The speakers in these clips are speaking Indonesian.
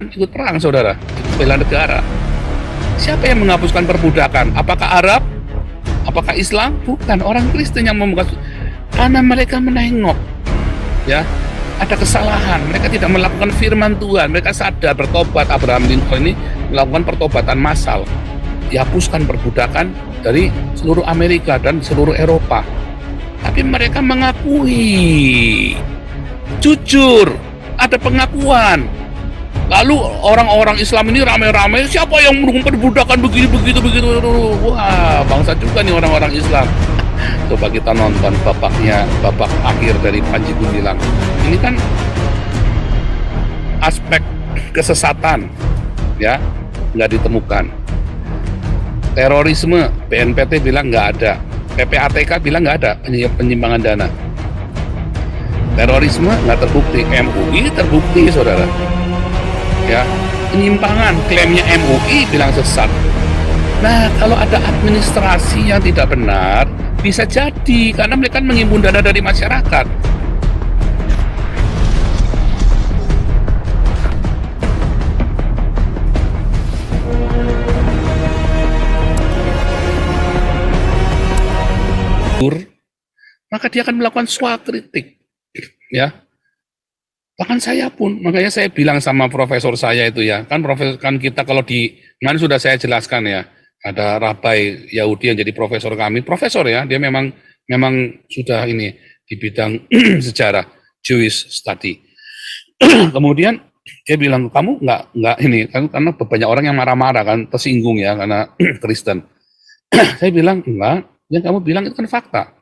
ikut perang, saudara, ikut bela negara. Siapa yang menghapuskan perbudakan? Apakah Arab? Apakah Islam? Bukan, orang Kristen yang membuka, karena mereka menengok, ya, ada kesalahan. Mereka tidak melakukan firman Tuhan. Mereka sadar bertobat. Abraham Lincoln ini melakukan pertobatan massal, dihapuskan perbudakan dari seluruh Amerika dan seluruh Eropa. Tapi mereka mengakui, jujur, ada pengakuan. Lalu orang-orang Islam ini ramai-ramai, siapa yang mendukung perbudakan begini begitu begitu. Wah, bangsa juga nih orang-orang Islam. Coba kita nonton babak akhir dari Panji Gumilang. Ini kan aspek kesesatan, ya, nggak ditemukan. Terorisme, BNPT bilang nggak ada, PPATK bilang nggak ada penyimpangan dana. Terorisme nggak terbukti, MUI terbukti, saudara. Ya, penyimpangan, klaimnya MUI bilang sesat. Nah, kalau ada administrasi yang tidak benar, bisa jadi karena mereka menghimpun dana dari masyarakat. Maka dia akan melakukan swakritik, ya. Bahkan saya pun, makanya saya bilang sama profesor saya itu, ya, kan kita kalau di mana sudah saya jelaskan, ya, ada rabai Yahudi yang jadi profesor kami, profesor, ya, dia memang sudah ini di bidang sejarah Jewish study. Kemudian dia bilang, kamu nggak ini kan, karena banyak orang yang marah-marah kan, tersinggung, ya, karena Kristen. Saya bilang enggak, yang kamu bilang itu kan fakta,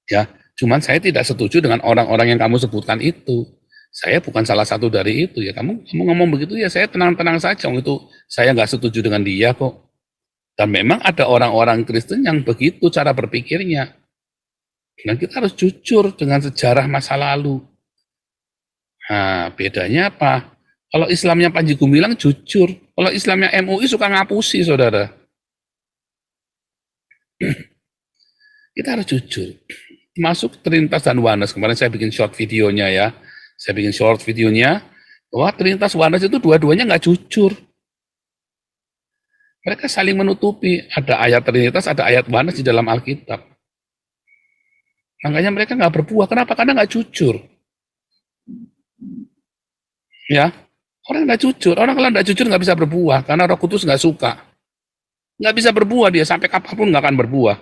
ya. Cuman saya tidak setuju dengan orang-orang yang kamu sebutkan itu. Saya bukan salah satu dari itu, ya. Kamu ngomong begitu, ya, saya tenang-tenang saja. Itu saya nggak setuju dengan dia kok. Dan memang ada orang-orang Kristen yang begitu cara berpikirnya. Dan kita harus jujur dengan sejarah masa lalu. Nah, bedanya apa? Kalau Islamnya Panji Gumilang jujur, kalau Islamnya MUI suka ngapusi, saudara. Kita harus jujur. Masuk Trinitas dan Oneness, kemarin saya bikin short videonya, ya. Saya bikin short videonya, bahwa Trinitas Oneness itu dua-duanya nggak jujur. Mereka saling menutupi. Ada ayat Trinitas, ada ayat Oneness di dalam Alkitab. Makanya mereka nggak berbuah. Kenapa? Karena nggak jujur. Ya, orang nggak jujur. Orang kalau nggak jujur nggak bisa berbuah, karena Roh Kudus nggak suka. Nggak bisa berbuah dia, sampai kapanpun nggak akan berbuah.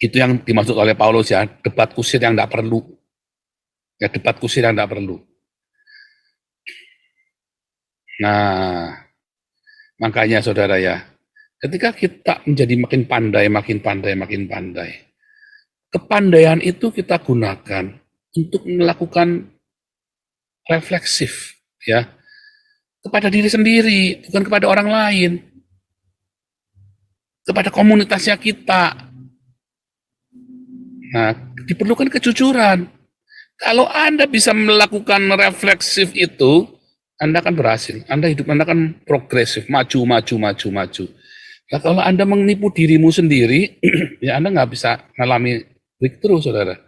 Itu yang dimaksud oleh Paulus, ya, debat kusir yang tidak perlu. Ya, debat kusir yang tidak perlu. Nah, makanya saudara, ya, ketika kita menjadi makin pandai, kepandaian itu kita gunakan untuk melakukan refleksif, ya, kepada diri sendiri, bukan kepada orang lain, kepada komunitasnya kita. Nah, diperlukan kejujuran. Kalau Anda bisa melakukan refleksif itu, Anda akan berhasil. Hidup Anda akan progresif, maju. Nah, kalau Anda menipu dirimu sendiri, ya Anda nggak bisa mengalami breakthrough, saudara.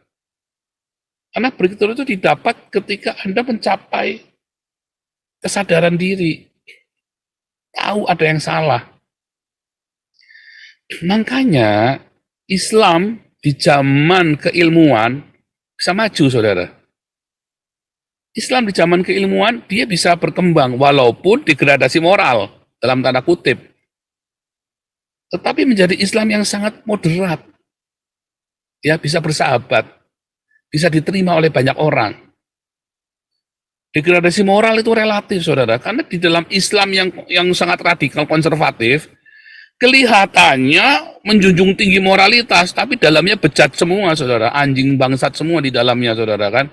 Karena breakthrough itu didapat ketika Anda mencapai kesadaran diri, tahu ada yang salah. Makanya Islam di zaman keilmuan bisa maju, saudara. Islam di zaman keilmuan, dia bisa berkembang walaupun degradasi moral, dalam tanda kutip. Tetapi menjadi Islam yang sangat moderat. Ya, bisa bersahabat, bisa diterima oleh banyak orang. Degradasi moral itu relatif, saudara, karena di dalam Islam yang sangat radikal konservatif, kelihatannya menjunjung tinggi moralitas, tapi dalamnya bejat semua, saudara. Anjing bangsat semua di dalamnya, saudara, kan.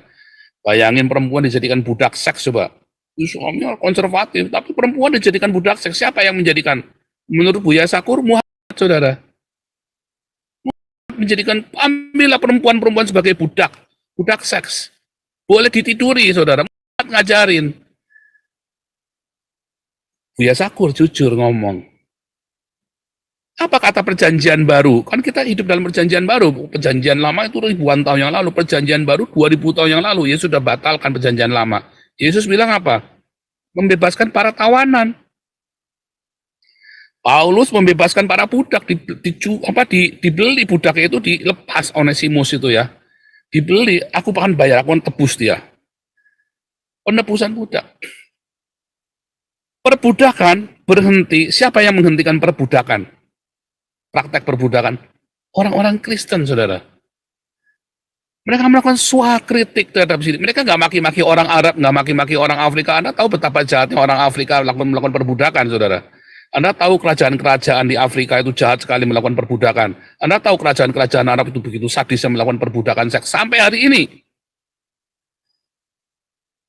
Bayangin perempuan dijadikan budak seks, coba. Islamnya konservatif, tapi perempuan dijadikan budak seks. Siapa yang menjadikan? Menurut Buya Sakur, Muhammad, saudara. Muhammad menjadikan, ambillah perempuan-perempuan sebagai budak seks. Boleh ditiduri, saudara. Muhammad ngajarin. Buya Sakur jujur ngomong. Apa kata perjanjian baru? Kan kita hidup dalam perjanjian baru. Perjanjian lama itu ribuan tahun yang lalu. Perjanjian baru 2000 tahun yang lalu. Yesus sudah batalkan perjanjian lama. Yesus bilang apa? Membebaskan para tawanan. Paulus membebaskan para budak. Dibeli budaknya itu, dilepas Onesimus itu ya. Dibeli, aku akan bayar, aku akan tebus dia. Penebusan budak. Perbudakan berhenti. Siapa yang menghentikan perbudakan? Praktek perbudakan. Orang-orang Kristen, saudara. Mereka melakukan swakritik terhadap sini. Mereka nggak maki-maki orang Arab, nggak maki-maki orang Afrika. Anda tahu betapa jahatnya orang Afrika melakukan perbudakan, saudara. Anda tahu kerajaan-kerajaan di Afrika itu jahat sekali melakukan perbudakan. Anda tahu kerajaan-kerajaan Arab itu begitu sadis melakukan perbudakan seks. Sampai hari ini,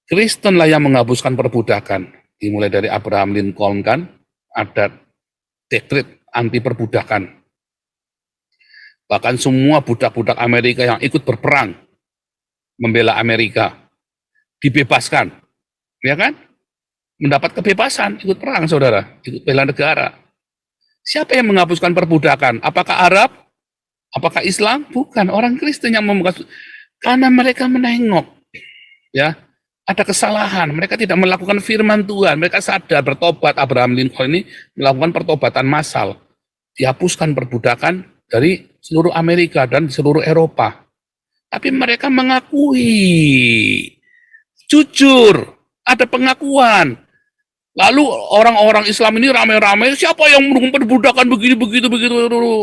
Kristen lah yang menghapuskan perbudakan. Dimulai dari Abraham Lincoln kan, ada dekret anti perbudakan. Bahkan semua budak-budak Amerika yang ikut berperang membela Amerika dibebaskan, ya kan? Mendapat kebebasan, ikut perang, saudara, ikut bela negara. Siapa yang menghapuskan perbudakan? Apakah Arab? Apakah Islam? Bukan, orang Kristen yang menghapuskan. Karena mereka menengok, ya, ada kesalahan. Mereka tidak melakukan firman Tuhan. Mereka sadar bertobat. Abraham Lincoln ini melakukan pertobatan massal. Dihapuskan perbudakan dari seluruh Amerika dan seluruh Eropa. Tapi mereka mengakui, jujur, ada pengakuan. Lalu orang-orang Islam ini ramai-ramai, siapa yang mendukung perbudakan begini, begitu.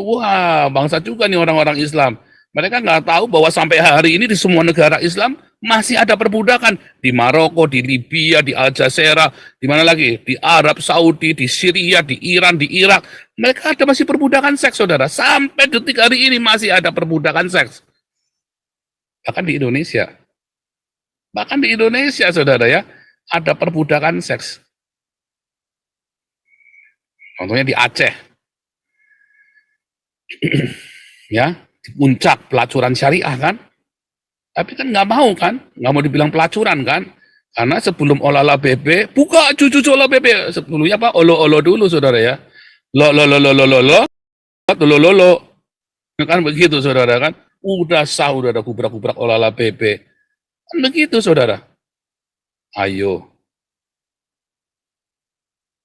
Wah, bangsa juga nih orang-orang Islam. Mereka nggak tahu bahwa sampai hari ini di semua negara Islam masih ada perbudakan. Di Maroko, di Libya, di Aljazair, di mana lagi? Di Arab Saudi, di Syria, di Iran, di Irak. Mereka ada masih perbudakan seks, saudara. Sampai detik hari ini masih ada perbudakan seks. Bahkan di Indonesia. Bahkan di Indonesia, saudara ya, ada perbudakan seks. Contohnya di Aceh. Ya, di puncak pelacuran syariah kan. Tapi kan nggak mau kan, nggak mau dibilang pelacuran kan. Karena sebelum olala bebe, buka cucu olah bebe. Sebelumnya apa? Olo-olo dulu, saudara ya. Lo. Kan begitu, saudara kan. Udah sah, udah ada kubrak-kubrak olala bebe. Kan begitu, saudara. Ayo.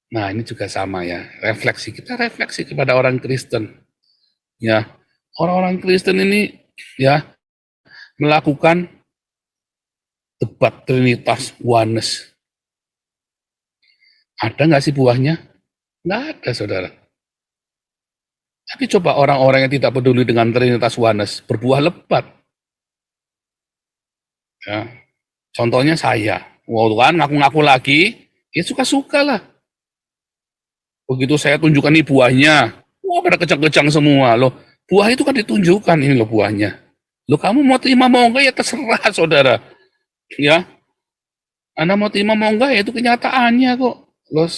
Nah, ini juga sama ya. Refleksi. Kita refleksi kepada orang Kristen. Ya, orang-orang Kristen ini ya melakukan debat Trinitas Oneness. Ada nggak sih buahnya? Nggak ada, saudara. Tapi coba orang-orang yang tidak peduli dengan Trinitas Oneness berbuah lebat. Ya. Contohnya saya. Waktu kan ngaku-ngaku lagi, ya suka-suka lah. Begitu saya tunjukkan nih buahnya, wah pada kejang-kejang semua loh. Buah itu kan ditunjukkan, ini loh buahnya. Loh kamu mau terima mau enggak ya terserah, saudara. Ya, Anda mau terima mau enggak ya itu kenyataannya kok. Loh,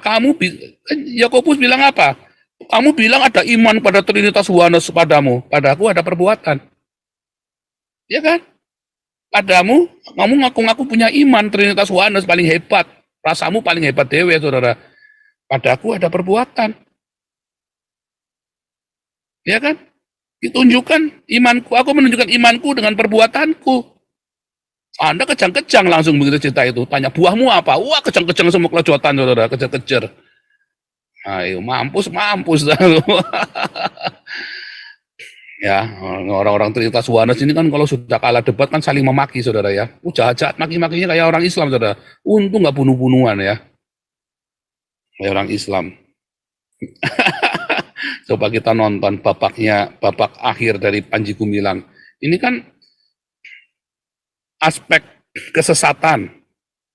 kamu kan Yakobus bilang apa? Kamu bilang ada iman pada Trinitas Oneness padamu, padaku ada perbuatan. Ya kan? Padamu, kamu ngaku-ngaku punya iman Trinitas Oneness paling hebat. Rasamu paling hebat dewe, saudara. Padaku ada perbuatan. Ya kan? Ditunjukkan imanku, aku menunjukkan imanku dengan perbuatanku. Anda kejang-kejang langsung begitu cerita itu. Tanya, buahmu apa? Wah, kejang-kejang semua kelejotan, saudara. Kejar-kejar. Ayo, mampus. Ya, orang-orang Trinitas Oneness ini kan kalau sudah kalah debat kan saling memaki, saudara ya. Jahat-jahat maki-makinya kayak orang Islam, saudara. Untung nggak bunuh-bunuhan ya. Kayak orang Islam. Coba kita nonton babak akhir dari Panji Gumilang. Ini kan aspek kesesatan,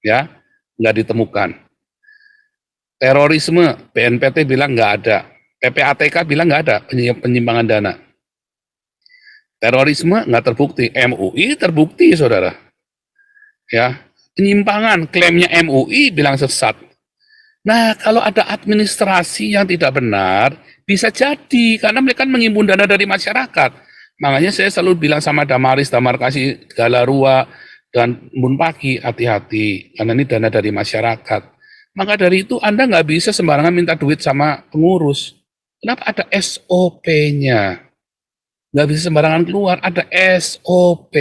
ya, nggak ditemukan. Terorisme, BNPT bilang nggak ada. PPATK bilang nggak ada penyimpangan dana. Terorisme nggak terbukti, MUI terbukti, saudara. Ya, penyimpangan, klaimnya MUI bilang sesat. Nah, kalau ada administrasi yang tidak benar, bisa jadi, karena mereka mengimpun dana dari masyarakat. Makanya saya selalu bilang sama Damaris, Damarkasi, Galarua, dan Mbun Pagi, hati-hati, karena ini dana dari masyarakat. Maka dari itu Anda nggak bisa sembarangan minta duit sama pengurus. Kenapa ada SOP-nya? Nggak bisa sembarangan keluar, ada SOP.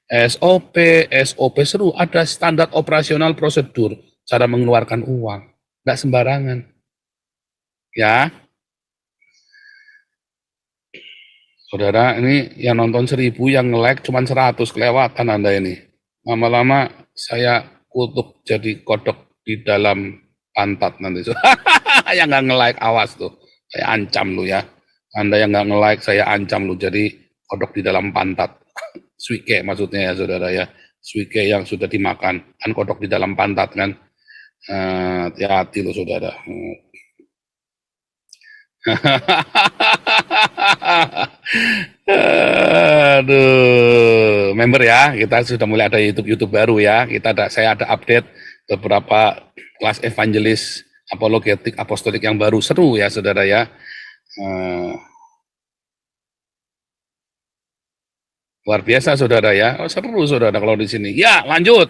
SOP, SOP seru, ada standar operasional prosedur, cara mengeluarkan uang. Nggak sembarangan. Ya, saudara, ini yang nonton 1.000, yang nge-like cuma 100, kelewatan Anda ini. Lama-lama saya kutuk jadi kodok di dalam pantat nanti. Yang nggak nge-like, awas tuh. Saya ancam lu ya. Anda yang nggak nge-like, saya ancam lu jadi kodok di dalam pantat. Suike maksudnya ya saudara ya. Suike yang sudah dimakan. Kan kodok di dalam pantat kan. Hati-hati lu saudara. Aduh, member ya, kita sudah mulai ada YouTube baru ya. Saya ada update beberapa kelas evangelis apologetik apostolik yang baru, seru ya saudara ya. Luar biasa saudara ya. Oh, seru saudara kalau di sini. Ya, lanjut.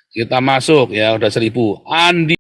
Kita masuk ya, udah 1.000. Andi